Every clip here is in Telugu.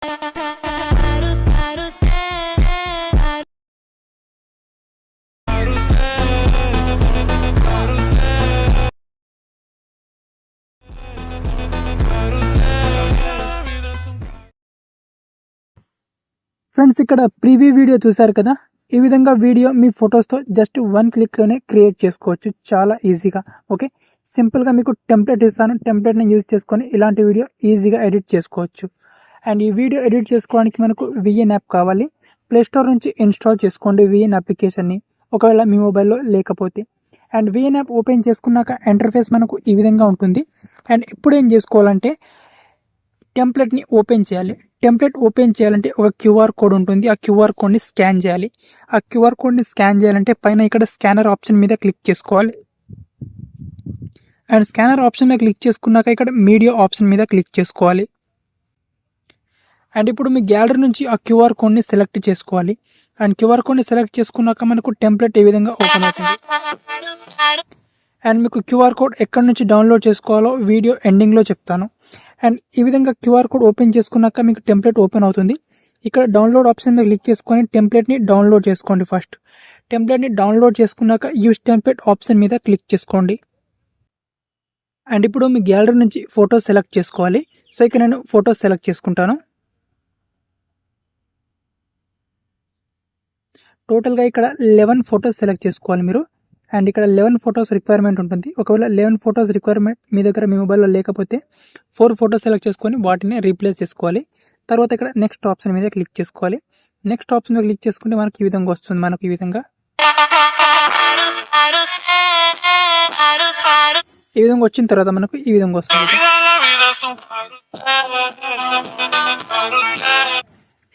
ఫ్రెండ్స్, ఇక్కడ ప్రీవ్యూ వీడియో చూసారు కదా. ఈ విధంగా వీడియో మీ ఫొటోస్తో జస్ట్ 1 క్లిక్లోనే క్రియేట్ చేసుకోవచ్చు చాలా ఈజీగా. ఓకే, సింపుల్గా మీకు టెంప్లెట్ ఇస్తాను. టెంప్లెట్ని యూజ్ చేసుకొని ఇలాంటి వీడియో ఈజీగా ఎడిట్ చేసుకోవచ్చు. అండ్ ఈ వీడియో ఎడిట్ చేసుకోవడానికి మనకు విఎన్ యాప్ కావాలి. ప్లేస్టోర్ నుంచి ఇన్స్టాల్ చేసుకోండి విఎన్ అప్లికేషన్ని, ఒకవేళ మీ మొబైల్లో లేకపోతే. అండ్ విఎన్ యాప్ ఓపెన్ చేసుకున్నాక ఇంటర్ఫేస్ మనకు ఈ విధంగా ఉంటుంది. అండ్ ఇప్పుడు ఏం చేసుకోవాలంటే టెంప్లెట్ని ఓపెన్ చేయాలి. టెంప్లెట్ ఓపెన్ చేయాలంటే ఒక క్యూఆర్ కోడ్ ఉంటుంది. ఆ క్యూఆర్ కోడ్ని స్కాన్ చేయాలి. ఆ క్యూఆర్ కోడ్ని స్కాన్ చేయాలంటే పైన ఇక్కడ స్కానర్ ఆప్షన్ మీద క్లిక్ చేసుకోవాలి. అండ్ స్కానర్ ఆప్షన్ మీద క్లిక్ చేసుకున్నాక ఇక్కడ మీడియా ఆప్షన్ మీద క్లిక్ చేసుకోవాలి. అండ్ ఇప్పుడు మీ గ్యాలరీ నుంచి ఆ క్యూఆర్ కోడ్ని సెలెక్ట్ చేసుకోవాలి. అండ్ క్యూఆర్ కోడ్ని సెలెక్ట్ చేసుకున్నాక మనకు టెంప్లెట్ ఏ విధంగా ఓపెన్ అవుతుంది. అండ్ మీకు క్యూఆర్ కోడ్ ఎక్కడి నుంచి డౌన్లోడ్ చేసుకోవాలో వీడియో ఎండింగ్లో చెప్తాను. అండ్ ఈ విధంగా క్యూఆర్ కోడ్ ఓపెన్ చేసుకున్నాక మీకు టెంప్లెట్ ఓపెన్ అవుతుంది. ఇక్కడ డౌన్లోడ్ ఆప్షన్ మీద క్లిక్ చేసుకొని టెంప్లెట్ని డౌన్లోడ్ చేసుకోండి. ఫస్ట్ టెంప్లెట్ని డౌన్లోడ్ చేసుకున్నాక యూస్ టెంప్లెట్ ఆప్షన్ మీద క్లిక్ చేసుకోండి. అండ్ ఇప్పుడు మీ గ్యాలరీ నుంచి ఫోటో సెలెక్ట్ చేసుకోవాలి. సో ఇక్కడ నేను ఫోటో సెలెక్ట్ చేసుకుంటాను. టోటల్గా ఇక్కడ 11 ఫొటోస్ సెలెక్ట్ చేసుకోవాలి మీరు. అండ్ ఇక్కడ 11 ఫొటోస్ రిక్వైర్మెంట్ ఉంటుంది. ఒకవేళ 11 ఫొటోస్ రిక్వైర్మెంట్ మీ దగ్గర మీ మొబైల్లో లేకపోతే 4 ఫొటోస్ సెలెక్ట్ చేసుకొని వాటిని రీప్లేస్ చేసుకోవాలి. తర్వాత ఇక్కడ నెక్స్ట్ ఆప్షన్ మీద క్లిక్ చేసుకోవాలి. నెక్స్ట్ ఆప్షన్ మీద క్లిక్ చేసుకుంటే మనకి ఈ విధంగా వస్తుంది. మనకు ఈ విధంగా వచ్చిన తర్వాత మనకు ఈ విధంగా వస్తుంది.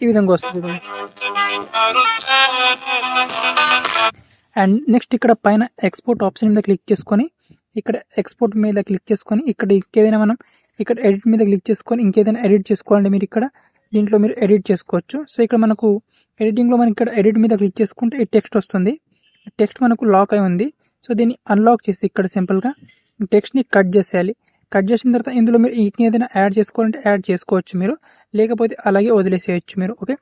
ఈ విధంగా వస్తుంది. అండ్ నెక్స్ట్ ఇక్కడ పైన ఎక్స్పోర్ట్ ఆప్షన్ మీద క్లిక్ చేసుకొని ఇక్కడ ఎక్స్పోర్ట్ మీద క్లిక్ చేసుకొని ఇక్కడ ఇంకేదైనా మనం ఇక్కడ ఎడిట్ మీద క్లిక్ చేసుకొని ఇంకేదైనా ఎడిట్ చేసుకోవాలంటే మీరు ఇక్కడ దీంట్లో మీరు ఎడిట్ చేసుకోవచ్చు. సో ఇక్కడ మనకు ఎడిటింగ్లో మనకి ఇక్కడ ఎడిట్ మీద క్లిక్ చేసుకుంటే ఈ టెక్స్ట్ వస్తుంది. టెక్స్ట్ మనకు లాక్ అయి ఉంది. సో దీన్ని అన్లాక్ చేసి ఇక్కడ సింపుల్గా టెక్స్ట్ని కట్ చేసేయాలి. కట్ చేసిన తర్వాత ఇందులో మీరు ఇంకేదైనా యాడ్ చేసుకోవాలంటే యాడ్ చేసుకోవచ్చు మీరు, లేకపోతే అలాగే వదిలేసేయచ్చు మీరు. ఓకే,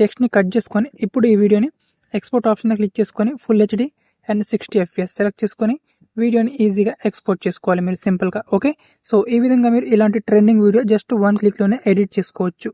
టెక్స్ట్ని కట్ చేసుకొని ఇప్పుడు ఈ వీడియోని ఎక్స్పోర్ట్ ఆప్షన్ మీద క్లిక్ చేసుకొని full HD and 60 FPS select చేసుకొని వీడియోని ఈజీగా ఎక్స్పోర్ట్ చేసుకోవాలి మీరు సింపుల్గా. ఓకే, సో ఈ విధంగా మీరు ఇలాంటి ట్రెండింగ్ వీడియో జస్ట్ 1 క్లిక్లోనే ఎడిట్ చేసుకోవచ్చు.